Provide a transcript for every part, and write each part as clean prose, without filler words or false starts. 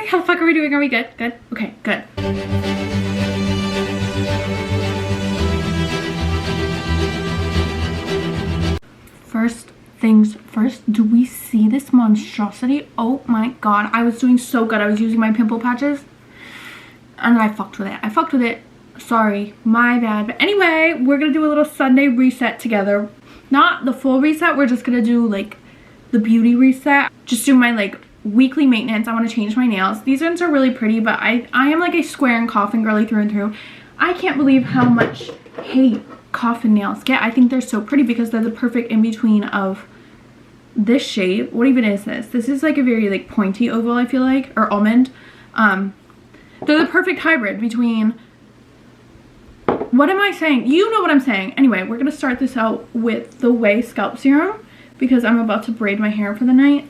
Okay, how the fuck are we doing? Are we good? Good? Okay, good. First things first, do we see this monstrosity? Oh my god, I was doing so good. I was using my pimple patches and I fucked with it. Sorry, my bad. But anyway, we're gonna do a little Sunday reset together. Not the full reset, we're just gonna do like the beauty reset. Just do my like weekly maintenance. I want to change my nails. These ones are really pretty, but I am like a square and coffin girly through and through. I can't believe how much hate coffin nails get. I think they're so pretty because they're the perfect in between of this shape. What even is this? This is like a very like pointy oval, I feel like, or almond. They're the perfect hybrid between, what am I saying? You know what I'm saying. Anyway, we're gonna start this out with the Way Scalp Serum because I'm about to braid my hair for the night.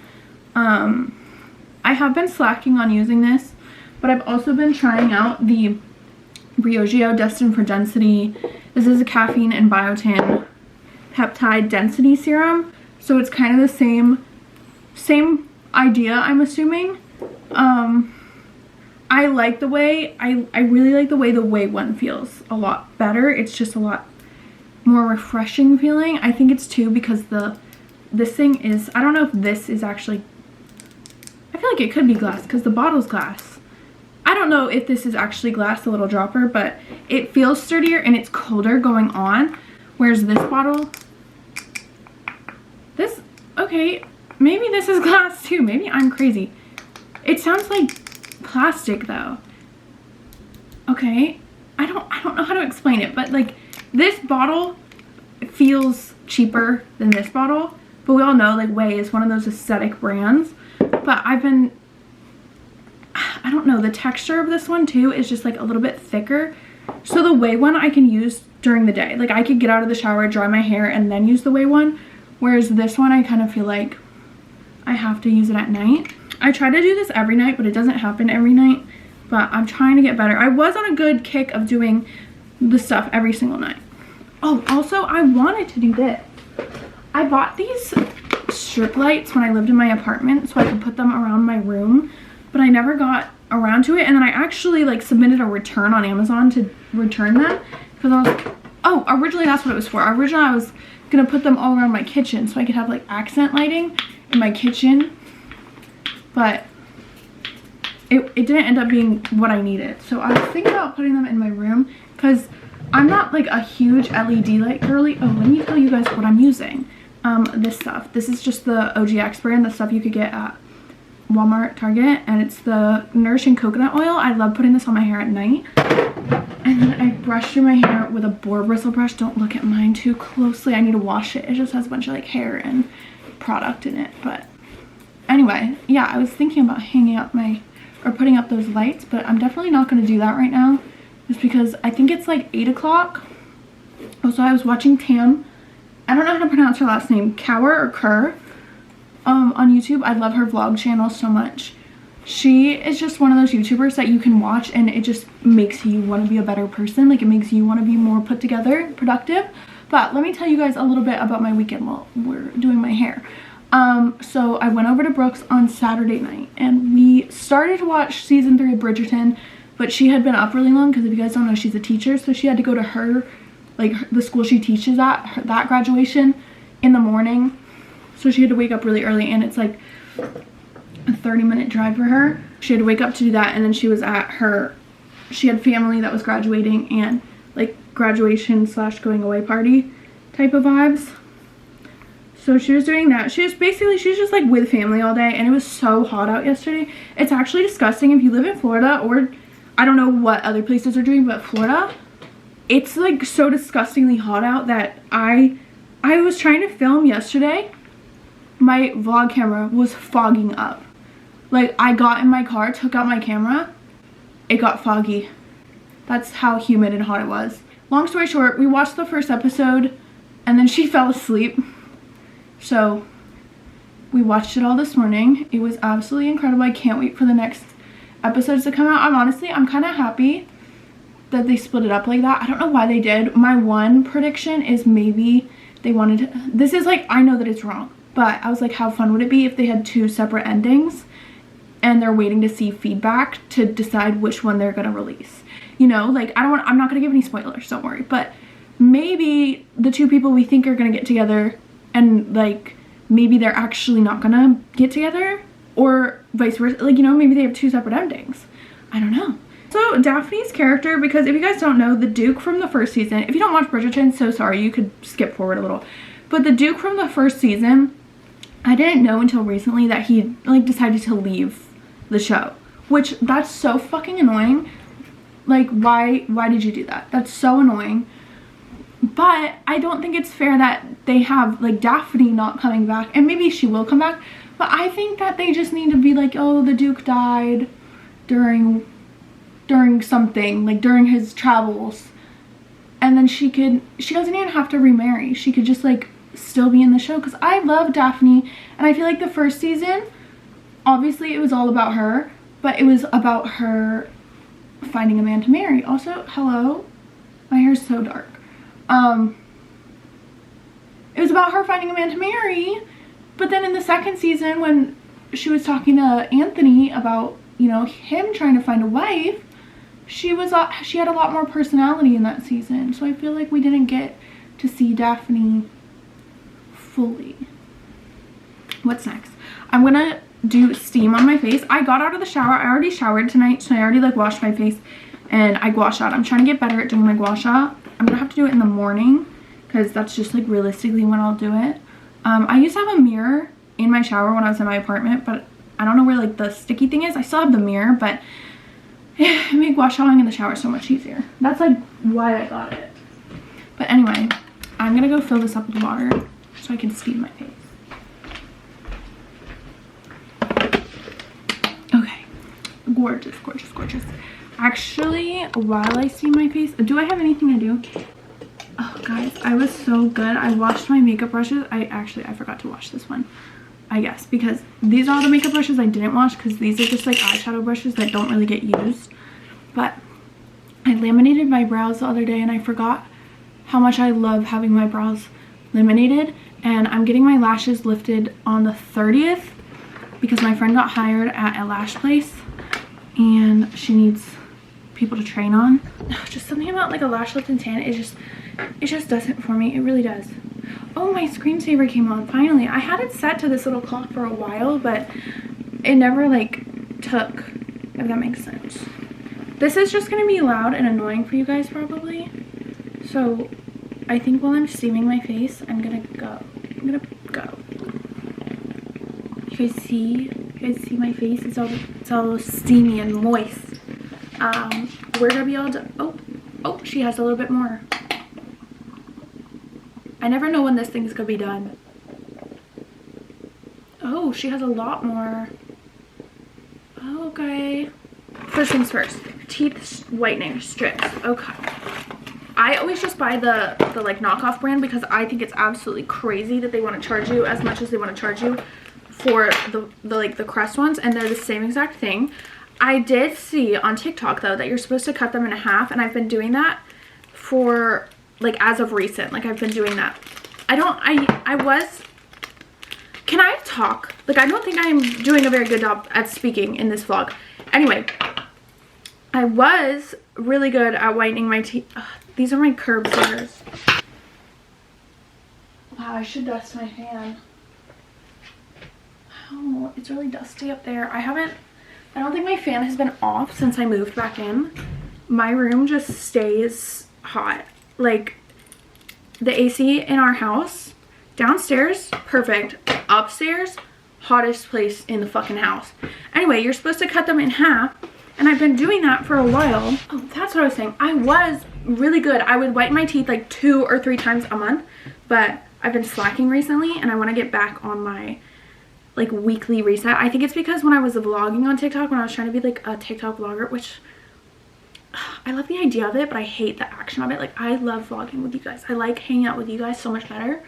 I have been slacking on using this, but I've also been trying out the Briogeo Destined for Density. This is a caffeine and biotin peptide density serum, so it's kind of the same idea, I'm assuming. I like the way, I really like the way the Way one feels a lot better. It's just a lot more refreshing feeling. I think it's too because this thing is, I don't know if this is actually, I feel like it could be glass because the bottle's glass. I don't know if this is actually glass, the little dropper, but it feels sturdier and it's colder going on. Whereas this bottle, this, okay, maybe this is glass too. Maybe I'm crazy. It sounds like plastic though. Okay, I don't know how to explain it, but like this bottle feels cheaper than this bottle, but we all know like Way is one of those aesthetic brands. But I don't know, the texture of this one too is just like a little bit thicker. So the Way one I can use during the day. Like I could get out of the shower, dry my hair, and then use the Way one. Whereas this one I kind of feel like I have to use it at night. I try to do this every night, but it doesn't happen every night. But I'm trying to get better. I was on a good kick of doing the stuff every single night. Oh, also I wanted to do this. I bought these strip lights when I lived in my apartment so I could put them around my room, but I never got around to it. And then I actually like submitted a return on Amazon to return them because I was, oh, originally that's what it was for. Originally I was gonna put them all around my kitchen so I could have like accent lighting in my kitchen, but it didn't end up being what I needed. So I was thinking about putting them in my room because I'm not like a huge LED light girly. Oh, let me tell you guys what I'm using. This stuff. This is just the OGX brand, the stuff you could get at Walmart, Target, and it's the Nourishing Coconut Oil. I love putting this on my hair at night. And then I brush through my hair with a boar bristle brush. Don't look at mine too closely. I need to wash it. It just has a bunch of like hair and product in it. But anyway, yeah, I was thinking about hanging up or putting up those lights, but I'm definitely not going to do that right now. Just because I think it's like 8 o'clock. Also, I was watching Tam, I don't know how to pronounce her last name, Cower or Kerr, on YouTube. I love her vlog channel so much. She is just one of those YouTubers that you can watch and it just makes you want to be a better person. Like it makes you want to be more put together, productive. But let me tell you guys a little bit about my weekend while we're doing my hair. So I went over to Brooke's on Saturday night and we started to watch season 3 of Bridgerton, but she had been up really long because if you guys don't know, she's a teacher, so she had to go to her, like the school she teaches at, that graduation in the morning. So she had to wake up really early and it's like a 30-minute drive for her. She had to wake up to do that, and then she was at she had family that was graduating and like graduation / going away party type of vibes. So she was doing that. She was just like with family all day, and it was so hot out yesterday. It's actually disgusting. If you live in Florida, or I don't know what other places are doing, but Florida, it's like so disgustingly hot out that I was trying to film yesterday. My vlog camera was fogging up. Like I got in my car, took out my camera, it got foggy. That's how humid and hot it was. Long story short, we watched the first episode and then she fell asleep. So we watched it all this morning. It was absolutely incredible. I can't wait for the next episodes to come out. I'm kind of happy that they split it up like that. I don't know why they did. My one prediction is maybe they wanted to, this is like, I know that it's wrong, but I was like, how fun would it be if they had 2 separate endings and they're waiting to see feedback to decide which one they're gonna release. You know, like I'm not gonna give any spoilers, don't worry, but maybe the two people we think are gonna get together and like maybe they're actually not gonna get together, or vice versa. Like, you know, maybe they have two separate endings. I don't know. So Daphne's character, because if you guys don't know, the Duke from the first season, if you don't watch Bridgerton, so sorry, you could skip forward a little, but the Duke from the first season, I didn't know until recently that he like decided to leave the show, which that's so fucking annoying. Like, why did you do that? That's so annoying. But I don't think it's fair that they have like Daphne not coming back, and maybe she will come back, but I think that they just need to be like, oh, the Duke died during something, like during his travels, and then she doesn't even have to remarry. She could just like still be in the show, because I love Daphne, and I feel like the first season, obviously it was all about her, but it was about her finding a man to marry. Also, hello, my hair's so dark. It was about her finding a man to marry, but then in the second season, when she was talking to Anthony about, you know, him trying to find a wife, she had a lot more personality in that season. So I feel like we didn't get to see Daphne fully. What's next? I'm gonna do steam on my face. I got out of the shower. I already showered tonight, so I already like washed my face and I gua shot. I'm trying to get better at doing my gua sha. I'm gonna have to do it in the morning because that's just like realistically when I'll do it. I used to have a mirror in my shower when I was in my apartment, but I don't know where like the sticky thing is. I still have the mirror, but it made gua shaing in the shower so much easier. That's like why I got it. But anyway, I'm gonna go fill this up with water so I can steam my face. Okay, gorgeous, gorgeous, gorgeous. Actually, while I steam my face, do I have anything to do? Oh guys, I was so good. I washed my makeup brushes. I forgot to wash this one, I guess, because these are all the makeup brushes I didn't wash, because these are just like eyeshadow brushes that don't really get used. But I laminated my brows the other day, and I forgot how much I love having my brows laminated, and I'm getting my lashes lifted on the 30th because my friend got hired at a lash place and she needs people to train on. Just something about like a lash lift and tan, it just does it for me. It really does. Oh, my screensaver came on finally. I had it set to this little clock for a while, but it never like took, if that makes sense. This is just gonna be loud and annoying for you guys probably, so I think while I'm steaming my face, I'm gonna go. You guys see my face? It's all steamy and moist. Where did I be all done? Oh, she has a little bit more. I never know when this thing's gonna be done. Oh, she has a lot more. Okay. First things first, teeth whitening strips. Okay. I always just buy the like knockoff brand because I think it's absolutely crazy that they want to charge you as much as they want to charge you for the crest ones, and they're the same exact thing. I did see on TikTok though that you're supposed to cut them in half, and I've been doing that for like as of recent. Like I've been doing that. Can I talk? Like I don't think I am doing a very good job at speaking in this vlog. Anyway, I was really good at whitening my teeth. These are my curb scissors. Wow, I should dust my fan. Oh, it's really dusty up there. I don't think my fan has been off since I moved back in. My room just stays hot. Like the AC in our house, downstairs, perfect. Upstairs, hottest place in the fucking house. Anyway, you're supposed to cut them in half, and I've been doing that for a while. Oh, that's what I was saying. I was really good. I would whiten my teeth like 2 or 3 times a month, but I've been slacking recently, and I want to get back on my like weekly reset. I think it's because when I was vlogging on TikTok, when I was trying to be like a TikTok vlogger, which I love the idea of it, but I hate the action of it. Like I love vlogging with you guys. I like hanging out with you guys so much better.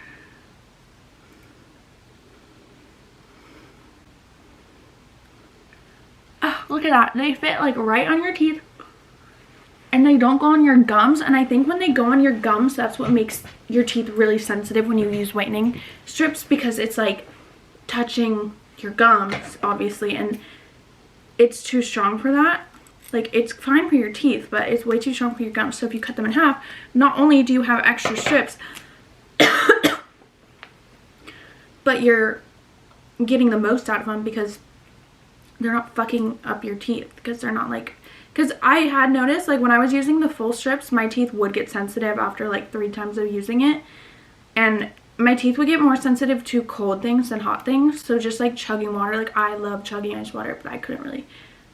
Oh, look at that. They fit like right on your teeth, and they don't go on your gums. And I think when they go on your gums, that's what makes your teeth really sensitive when you use whitening strips, because it's like touching your gums obviously, and it's too strong for that. Like, it's fine for your teeth, but it's way too strong for your gums. So if you cut them in half, not only do you have extra strips, but you're getting the most out of them because they're not fucking up your teeth, because they're not like, because I had noticed, like, when I was using the full strips, my teeth would get sensitive after like 3 times of using it, and my teeth would get more sensitive to cold things than hot things. So just like chugging water, like I love chugging ice water, but I couldn't really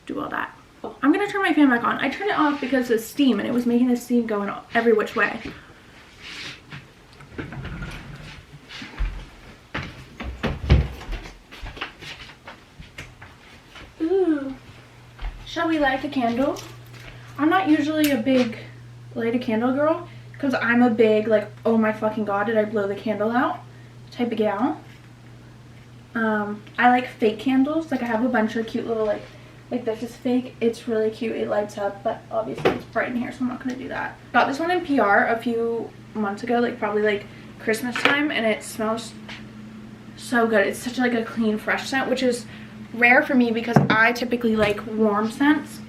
do all that. I'm gonna turn my fan back on. I turned it off because of steam, and it was making the steam going every which way. Ooh. Shall we light a candle? I'm not usually a big light a candle girl, because I'm a big, like, oh my fucking god, did I blow the candle out type of gal. I like fake candles. Like, I have a bunch of cute little, like this is fake. It's really cute. It lights up, but obviously it's bright in here, so I'm not gonna do that. Got this one in PR a few months ago, like probably like Christmas time, and it smells so good. It's such like a clean, fresh scent, which is rare for me because I typically like warm scents.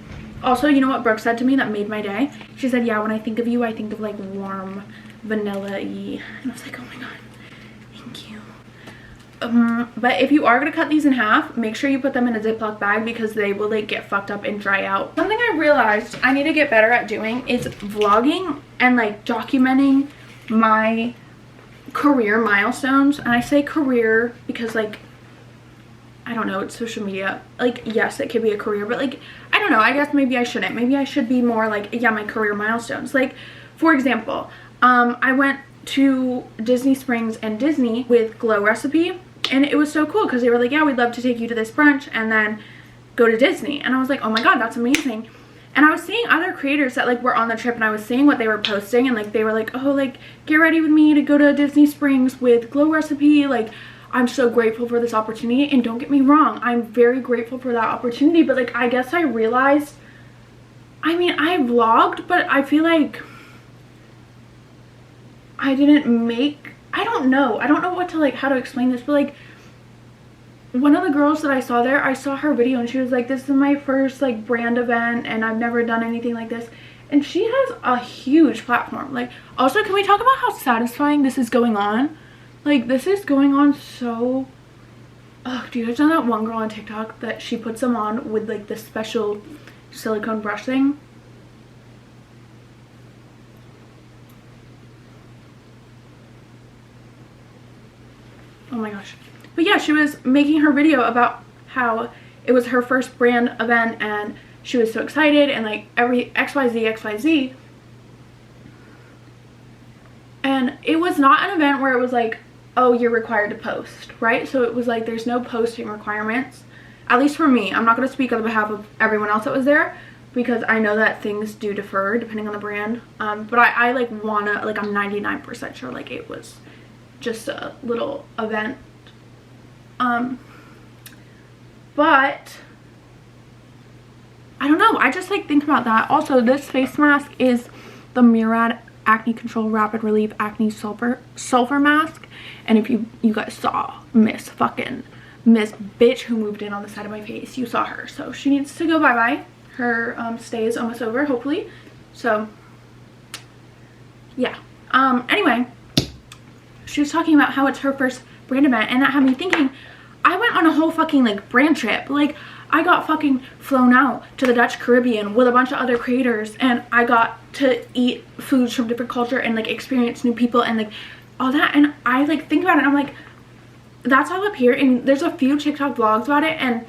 Also, you know what Brooke said to me that made my day? She said, yeah, when I think of you, I think of like warm, vanilla-y. And I was like, oh my god, thank you. But if you are going to cut these in half, make sure you put them in a Ziploc bag because they will like get fucked up and dry out. Something I realized I need to get better at doing is vlogging and like documenting my career milestones. And I say career because like, I don't know, it's social media. Like, yes, it could be a career, but like, I don't know, I guess maybe I shouldn't. Maybe I should be more like, yeah, my career milestones. Like, for example, I went to Disney Springs and Disney with Glow Recipe, and it was so cool because they were like, yeah, we'd love to take you to this brunch and then go to Disney. And I was like, oh my god, that's amazing. And I was seeing other creators that like were on the trip, and I was seeing what they were posting, and like they were like, oh, like, get ready with me to go to Disney Springs with Glow Recipe. Like, I'm so grateful for this opportunity. And don't get me wrong, I'm very grateful for that opportunity, but like, I guess I realized, I mean, I vlogged, but I feel like I didn't make, I don't know what to like, how to explain this, but like, one of the girls that I saw there, I saw her video and she was like, this is my first like brand event and I've never done anything like this. And she has a huge platform. Like, also, can we talk about how satisfying this is going on? Like, this is going on so, oh, do you guys know that one girl on TikTok that she puts them on with like this special silicone brush thing? Oh my gosh. But yeah, she was making her video about how it was her first brand event and she was so excited and like every XYZ. And it was not an event where it was like, oh, you're required to post, right? So it was like, there's no posting requirements, at least for me. I'm not going to speak on behalf of everyone else that was there because I know that things do differ depending on the brand. But I like wanna, like, I'm 99% sure like it was just a little event. But I don't know, I just like think about that. Also, this face mask is the Murad Acne Control Rapid Relief Acne Sulfur Mask. And if you guys saw Miss Bitch who moved in on the side of my face, you saw her. So she needs to go bye-bye. Her stay is almost over, hopefully. So yeah. Anyway, she was talking about how it's her first brand event, and that had me thinking, I went on a whole fucking like brand trip. Like, I got fucking flown out to the Dutch Caribbean with a bunch of other creators, and I got to eat foods from different culture and like experience new people and like all that. And I like think about it and I'm like, that's all up here, and there's a few TikTok vlogs about it,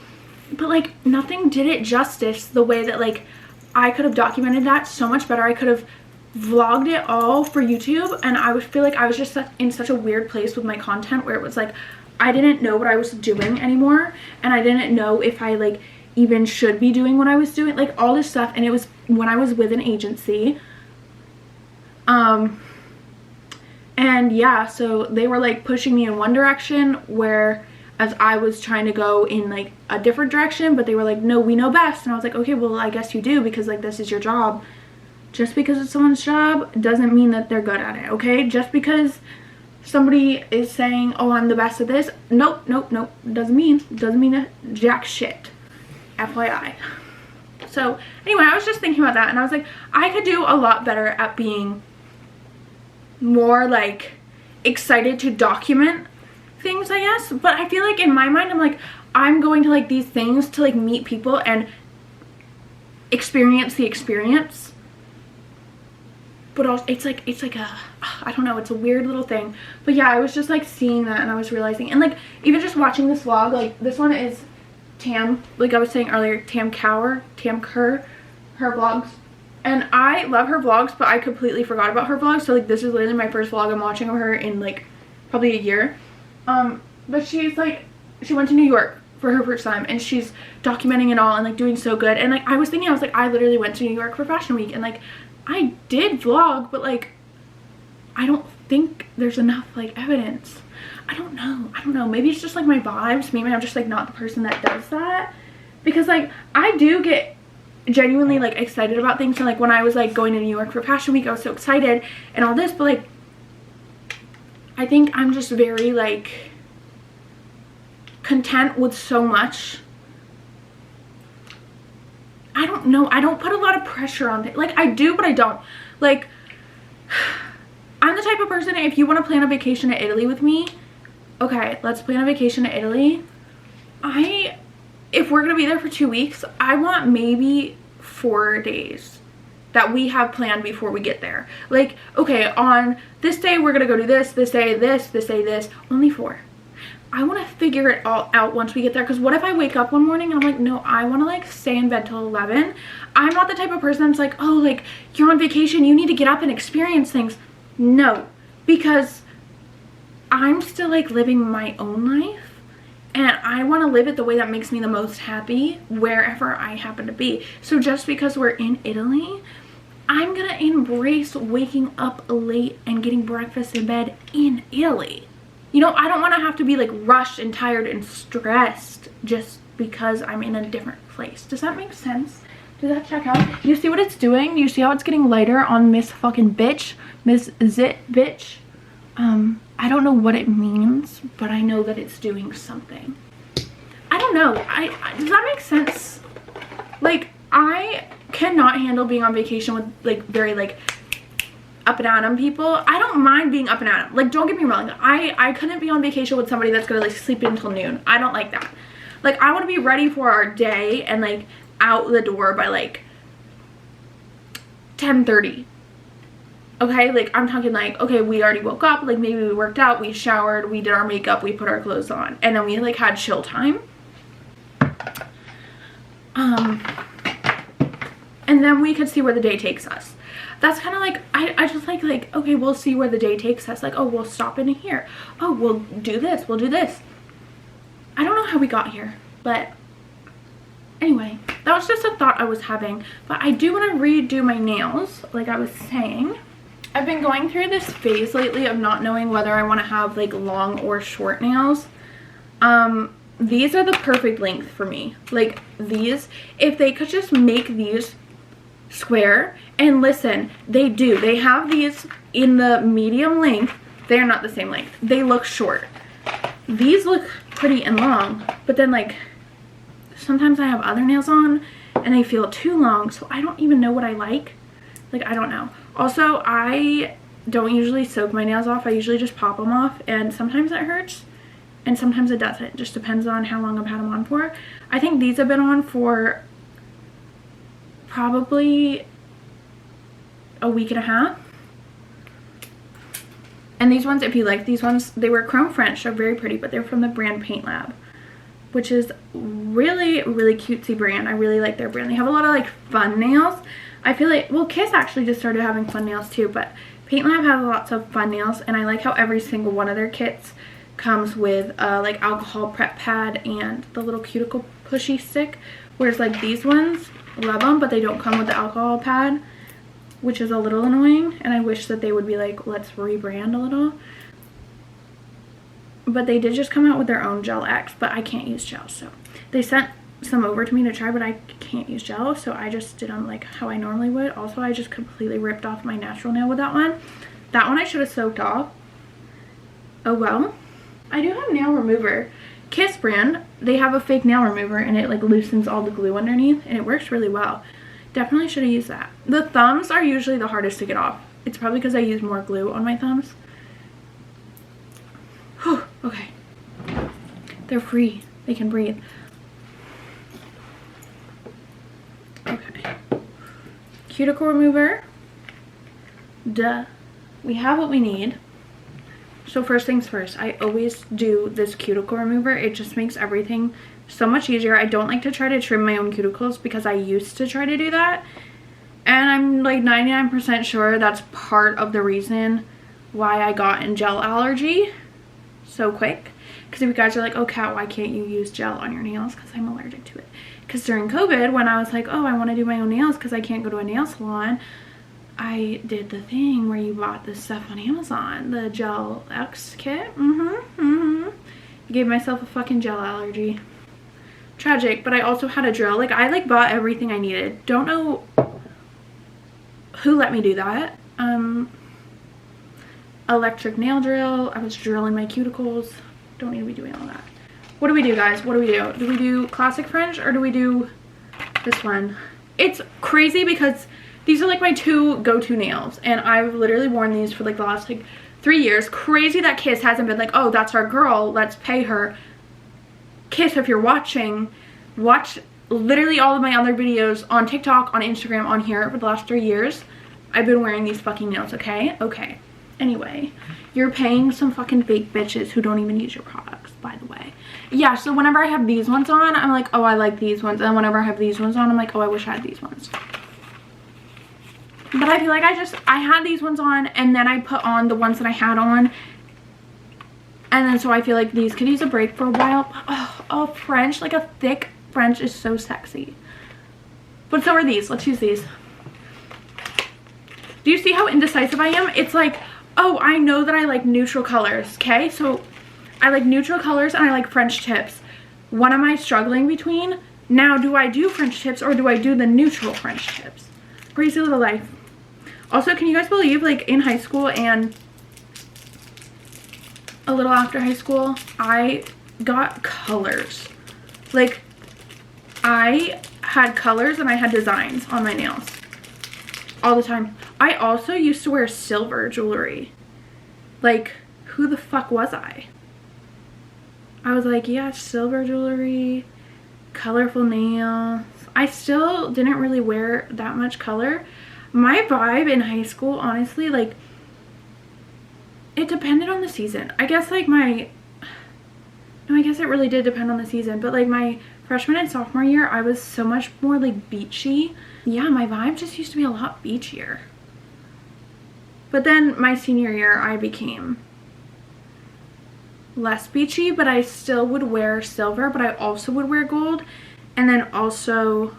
but like nothing did it justice the way that like I could have documented that so much better. I could have vlogged it all for YouTube, and I would feel like I was just in such a weird place with my content where it was like I didn't know what I was doing anymore, and I didn't know if I like even should be doing what I was doing, like all this stuff. And it was when I was with an agency, and yeah, so they were like pushing me in one direction, where as I was trying to go in like a different direction, but they were like, no, we know best. And I was like, okay, well, I guess you do, because like this is your job. Just because it's someone's job doesn't mean that they're good at it, okay? Just because somebody is saying, oh, I'm the best at this, nope, doesn't mean jack shit. FYI. So anyway, I was just thinking about that, and I was like, I could do a lot better at being more like excited to document things, I guess. But I feel like in my mind, I'm like, I'm going to like these things to like meet people and experience the experience. But also it's like a, I don't know, it's a weird little thing. But yeah, I was just like seeing that, and I was realizing, and like even just watching this vlog, like this one is Tam, like I was saying earlier, Tam Kerr, her vlogs. And I love her vlogs, but I completely forgot about her vlogs. So like this is literally my first vlog I'm watching of her in like probably a year. But she's like, she went to New York for her first time, and she's documenting it all and like doing so good. And like I was thinking, I was like, I literally went to New York for Fashion Week, and like I did vlog, but like I don't think there's enough like evidence. I don't know, maybe it's just like my vibes. Maybe I'm just like not the person that does that, because like I do get genuinely like excited about things. So like when I was like going to New York for Fashion Week, I was so excited and all this, but like I think I'm just very like content with so much. I don't know, I don't put a lot of pressure on it. Like I do, but I don't. Like I'm the type of person, if you want to plan a vacation to Italy with me, okay, let's plan a vacation to Italy. If we're gonna be there for 2 weeks, I want maybe 4 days that we have planned before we get there. Like, okay, on this day we're gonna go do this day this day this. Only 4. I want to figure it all out once we get there, because what if I wake up one morning and I'm like, no, I want to like stay in bed till 11. I'm not the type of person that's like, oh, like you're on vacation, you need to get up and experience things. No, because I'm still like living my own life, and I want to live it the way that makes me the most happy wherever I happen to be. So just because we're in Italy, I'm gonna embrace waking up late and getting breakfast in bed in Italy. You know, I don't want to have to be like rushed and tired and stressed just because I'm in a different place. Does that make sense? Does that check out? You see what it's doing? You see how it's getting lighter on Miss fucking bitch? Miss Zit bitch? I don't know what it means, but I know that it's doing something. I don't know. Does that make sense? Like, I cannot handle being on vacation with like very like up and at 'em people. I don't mind being up and at 'em. Like, don't get me wrong. I couldn't be on vacation with somebody that's gonna like sleep until noon. I don't like that. Like, I want to be ready for our day and like out the door by like 10:30. Okay, like I'm talking like, okay, we already woke up, like maybe we worked out, we showered, we did our makeup, we put our clothes on, and then we like had chill time. And then we could see where the day takes us. That's kind of like, I just like, okay, we'll see where the day takes us. Like, oh, we'll stop in here. Oh, we'll do this, we'll do this. I don't know how we got here, but anyway, that was just a thought I was having. But I do want to redo my nails, like I was saying. I've been going through this phase lately of not knowing whether I want to have like long or short nails. These are the perfect length for me. Like these, if they could just make these square, and listen, they do. They have these in the medium length. They're not the same length. They look short. These look pretty and long, but then like sometimes I have other nails on and they feel too long, so I don't even know what I like. Like, I don't know. Also, I don't usually soak my nails off. I usually just pop them off, and sometimes it hurts and sometimes it doesn't. It just depends on how long I've had them on for. I think these have been on for probably a week and a half. And these ones, if you like these ones, they were chrome French. They're very pretty, but they're from the brand Paint Lab, which is really, really cutesy brand. I really like their brand. They have a lot of like fun nails. I feel like, well, Kiss actually just started having fun nails too, but Paint Lab has lots of fun nails, and I like how every single one of their kits comes with like alcohol prep pad and the little cuticle pushy stick, whereas like these ones, love them, but they don't come with the alcohol pad, which is a little annoying, and I wish that they would be like, let's rebrand a little. But they did just come out with their own Gel X, but I can't use gel, so they sent some over to me to try, but I can't use gel, so I just did them like how I normally would. Also, I just completely ripped off my natural nail with that one. That one I should have soaked off. Oh well. I do have nail remover, Kiss brand, they have a fake nail remover and it like loosens all the glue underneath and it works really well. Definitely should have used that. The thumbs are usually the hardest to get off. It's probably because I use more glue on my thumbs. Whew, okay. They're free. They can breathe. Okay. Cuticle remover. Duh. We have what we need. So first things first, I always do this cuticle remover. It just makes everything so much easier. I don't like to try to trim my own cuticles because I used to try to do that. And I'm like 99% sure that's part of the reason why I got a gel allergy so quick. Because if you guys are like, oh Kat, why can't you use gel on your nails? Because I'm allergic to it. Because during COVID, when I was like, oh, I want to do my own nails because I can't go to a nail salon, I did the thing where you bought this stuff on Amazon, the Gel X kit. I gave myself a fucking gel allergy. Tragic, but I also had a drill. Like, I like bought everything I needed. Don't know who let me do that. Electric nail drill. I was drilling my cuticles. Don't need to be doing all that. What do we do, guys? What do we do? Do we do classic French or do we do this one? It's crazy because these are like my two go-to nails and I've literally worn these for like the last like 3 years. Crazy that Kiss hasn't been like, oh, that's our girl, let's pay her. Kiss, if you're watching, watch literally all of my other videos on TikTok, on Instagram, on here for the last 3 years. I've been wearing these fucking nails, okay? Okay. Anyway, you're paying some fucking fake bitches who don't even use your products, by the way. Yeah, so whenever I have these ones on, I'm like, oh, I like these ones. And whenever I have these ones on, I'm like, oh, I wish I had these ones. But I feel like I had these ones on and then I put on the ones that I had on. And then so I feel like these could use a break for a while. Oh, French, like a thick French is so sexy. But so are these. Let's use these. Do you see how indecisive I am? It's like, oh, I know that I like neutral colors, okay? So I like neutral colors and I like French tips. What am I struggling between? Now, do I do French tips or do I do the neutral French tips? Crazy little life. Also, can you guys believe, like, in high school and a little after high school, I got colors. Like, I had colors and I had designs on my nails all the time. I also used to wear silver jewelry. Like, who the fuck was I? I was like, yeah, silver jewelry, colorful nails. I still didn't really wear that much color. My vibe in high school, honestly, like, it depended on the season. I guess, like, no, I guess it really did depend on the season. But, like, my freshman and sophomore year, I was so much more, like, beachy. Yeah, my vibe just used to be a lot beachier. But then my senior year, I became less beachy, but I still would wear silver, but I also would wear gold. And then also,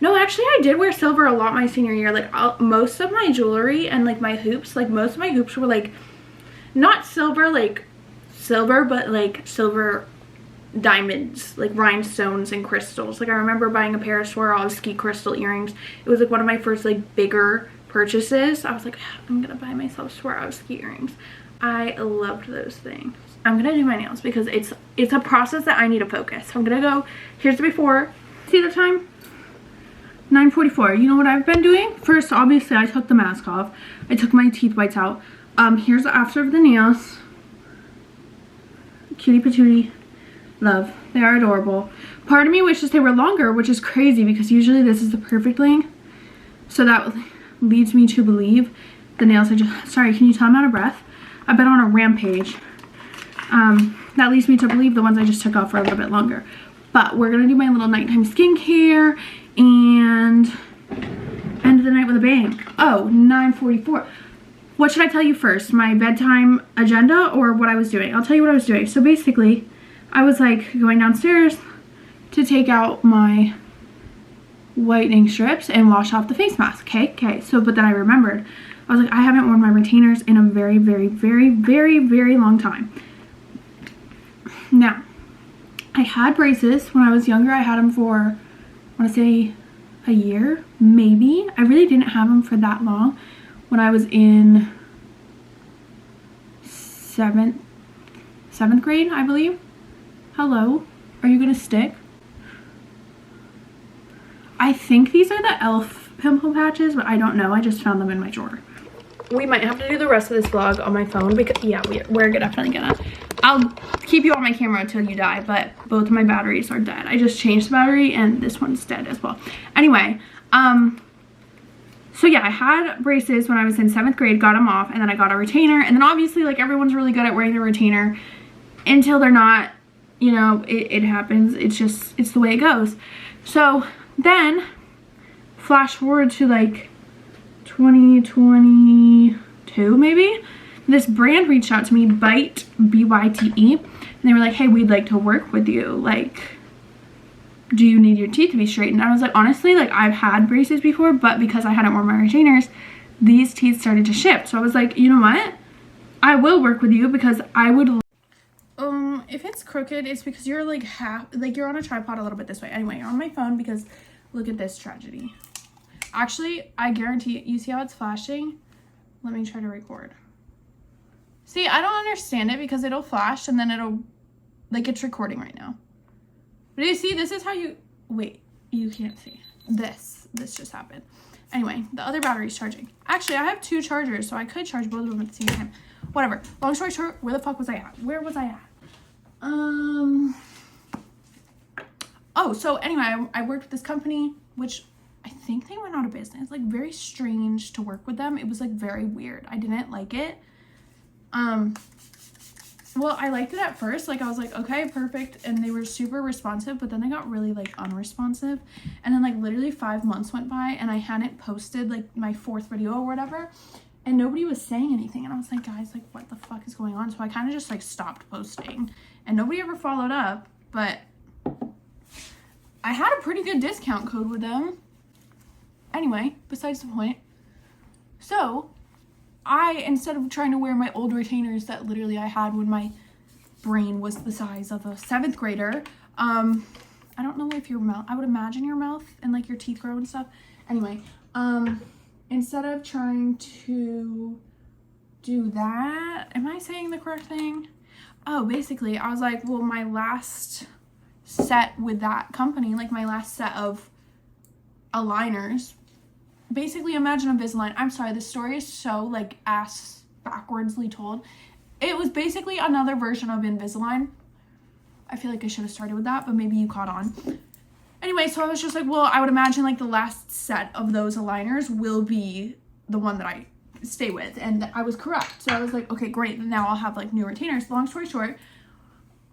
no, actually I did wear silver a lot my senior year. Like, most of my jewelry and like my hoops, like most of my hoops were like, not silver, like silver, but like silver diamonds, like rhinestones and crystals. Like, I remember buying a pair of Swarovski crystal earrings. It was like one of my first like bigger purchases. I was like, I'm gonna buy myself Swarovski earrings. I loved those things. I'm gonna do my nails because it's a process that I need to focus. So I'm gonna go, here's the before. See the time? 9:44. You know what I've been doing? First, obviously, I took the mask off. I took my teeth whites out. Here's the after of the nails. Cutie patootie. Love. They are adorable. Part of me wishes they were longer, which is crazy because usually this is the perfect length. So that leads me to believe the nails I just... Sorry, can you tell I'm out of breath? I've been on a rampage. That leads me to believe the ones I just took off are a little bit longer. But we're gonna do my little nighttime skincare and end the night with a bang. Oh, 9:44. What should I tell you first? My bedtime agenda or what I was doing? I'll tell you what I was doing. So basically, I was like going downstairs to take out my whitening strips and wash off the face mask. Okay. So, but then I remembered. I was like, I haven't worn my retainers in a very, very, very, very, very long time. Now, I had braces when I was younger. I had them for, I want to say, a year, maybe. I really didn't have them for that long. When I was in seventh grade, I believe. Hello? Are you gonna stick? I think these are the e.l.f. pimple patches, but I don't know. I just found them in my drawer. We might have to do the rest of this vlog on my phone because, yeah, we're definitely gonna. I'll keep you on my camera until you die, but both of my batteries are dead. I just changed the battery and this one's dead as well. Anyway, so yeah, I had braces when I was in 7th grade, got them off, and then I got a retainer. And then obviously, like, everyone's really good at wearing the retainer until they're not, you know, it happens. It's the way it goes. So then, flash forward to like 2022 maybe, this brand reached out to me, Bite, B-Y-T-E, and they were like, hey, we'd like to work with you. Like, do you need your teeth to be straightened? And I was like, honestly, like, I've had braces before, but because I hadn't worn my retainers, these teeth started to shift. So I was like, you know what? I will work with you because I would. If it's crooked, it's because you're like you're on a tripod a little bit this way. Anyway, you're on my phone because look at this tragedy. Actually, I guarantee you see how it's flashing? Let me try to record. See, I don't understand it because it'll flash and then it'll, like, it's recording right now. But you see, this is how you, wait, you can't see. This just happened. Anyway, the other battery's charging. Actually, I have 2 chargers, so I could charge both of them at the same time. Whatever. Long story short, where the fuck was I at? Where was I at? Oh, so anyway, I worked with this company, which I think they went out of business. Like, very strange to work with them. It was, like, very weird. I didn't like it. Well, I liked it at first. Like, I was like, okay, perfect. And they were super responsive, but then they got really, like, unresponsive. And then, like, literally 5 months went by and I hadn't posted, like, my 4th video or whatever. And nobody was saying anything. And I was like, guys, like, what the fuck is going on? So I kind of just, like, stopped posting. And nobody ever followed up. But I had a pretty good discount code with them. Anyway, besides the point. So instead of trying to wear my old retainers that literally I had when my brain was the size of a 7th grader, I don't know if your mouth, I would imagine your mouth and like your teeth grow and stuff. Anyway, instead of trying to do that, am I saying the correct thing? Oh, basically, I was like, well, my last set with that company, like my last set of aligners, basically imagine Invisalign. I'm sorry, the story is so like ass backwardsly told. It was basically another version of Invisalign. I feel like I should have started with that, but maybe you caught on. Anyway, so I was just like, well, I would imagine like the last set of those aligners will be the one that I stay with, and I was correct. So I was like, okay, great, now I'll have like new retainers. Long story short,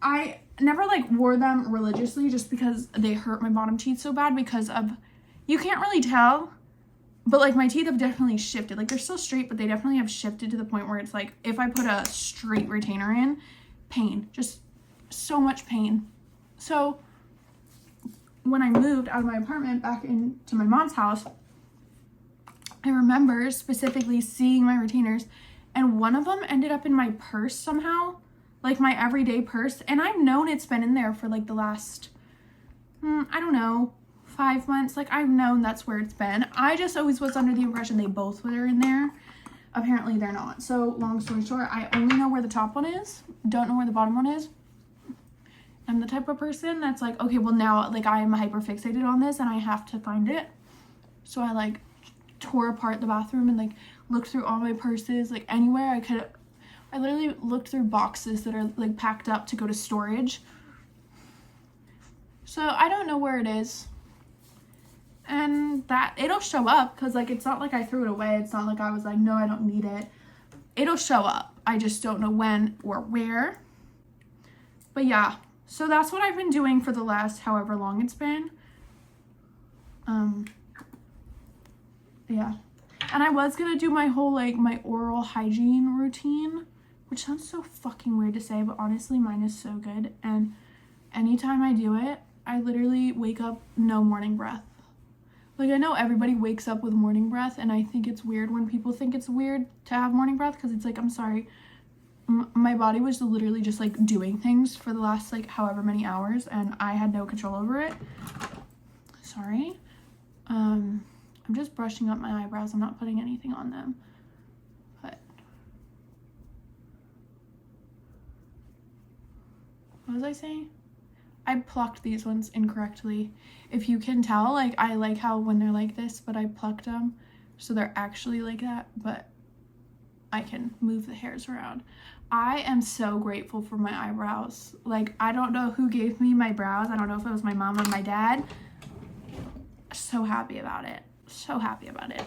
I never like wore them religiously just because they hurt my bottom teeth so bad because of, you can't really tell, but like my teeth have definitely shifted. Like they're still straight, but they definitely have shifted to the point where it's like if I put a straight retainer in, pain, just so much pain. So when I moved out of my apartment back into my mom's house, I remember specifically seeing my retainers, and one of them ended up in my purse somehow, like my everyday purse. And I've known it's been in there for like the last, I don't know, 5 months. Like I've known that's where it's been. I just always was under the impression they both were in there. Apparently they're not. So long story short, I only know where the top one is, don't know where the bottom one is. I'm the type of person that's like, okay, well now like I am hyper fixated on this and I have to find it. So I like tore apart the bathroom and like looked through all my purses, like anywhere I could. I literally looked through boxes that are like packed up to go to storage. So I don't know where it is. And that it'll show up because like it's not like I threw it away. It's not like I was like, no, I don't need it. It'll show up. I just don't know when or where. But yeah, so that's what I've been doing for the last however long it's been. Yeah. And I was gonna do my whole like my oral hygiene routine, which sounds so fucking weird to say, but honestly mine is so good. And anytime I do it, I literally wake up no morning breath. Like I know everybody wakes up with morning breath, and I think it's weird when people think it's weird to have morning breath because it's like, I'm sorry, my body was literally just like doing things for the last like however many hours and I had no control over it. Sorry. I'm just brushing up my eyebrows. I'm not putting anything on them. But what was I saying? I plucked these ones incorrectly. If you can tell, like, I like how when they're like this, but I plucked them so they're actually like that, but I can move the hairs around. I am so grateful for my eyebrows. Like, I don't know who gave me my brows. I don't know if it was my mom or my dad. So happy about it. So happy about it.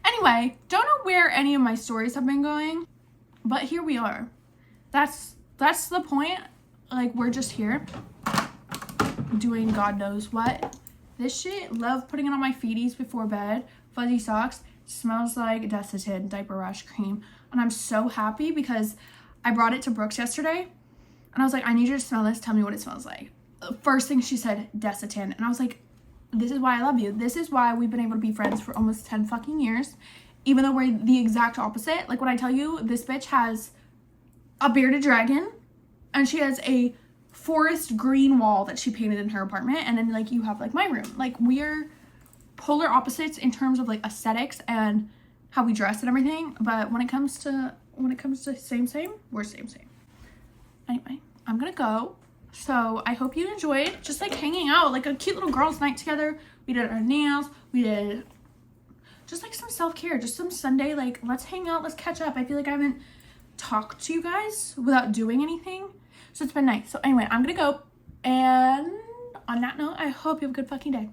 Anyway, don't know where any of my stories have been going, but here we are. That's the point. Like, we're just here doing God knows what. This shit, love putting it on my feeties before bed. Fuzzy socks. Smells like Desitin diaper rash cream. And I'm so happy because I brought it to Brooks yesterday. And I was like, I need you to smell this. Tell me what it smells like. The first thing she said, Desitin. And I was like, this is why I love you. This is why we've been able to be friends for almost 10 fucking years. Even though we're the exact opposite. Like, when I tell you, this bitch has a bearded dragon. And she has a forest green wall that she painted in her apartment. And then, like, you have, like, my room. Like, we're polar opposites in terms of, like, aesthetics and how we dress and everything. But when it comes to same, we're same. Anyway, I'm gonna go. So I hope you enjoyed just like hanging out, like a cute little girls' night together. We did our nails, we did just like some self-care, just some Sunday, like, let's hang out, let's catch up. I feel like I haven't talked to you guys without doing anything, so it's been nice. So anyway, I'm gonna go, and on that note, I hope you have a good fucking day.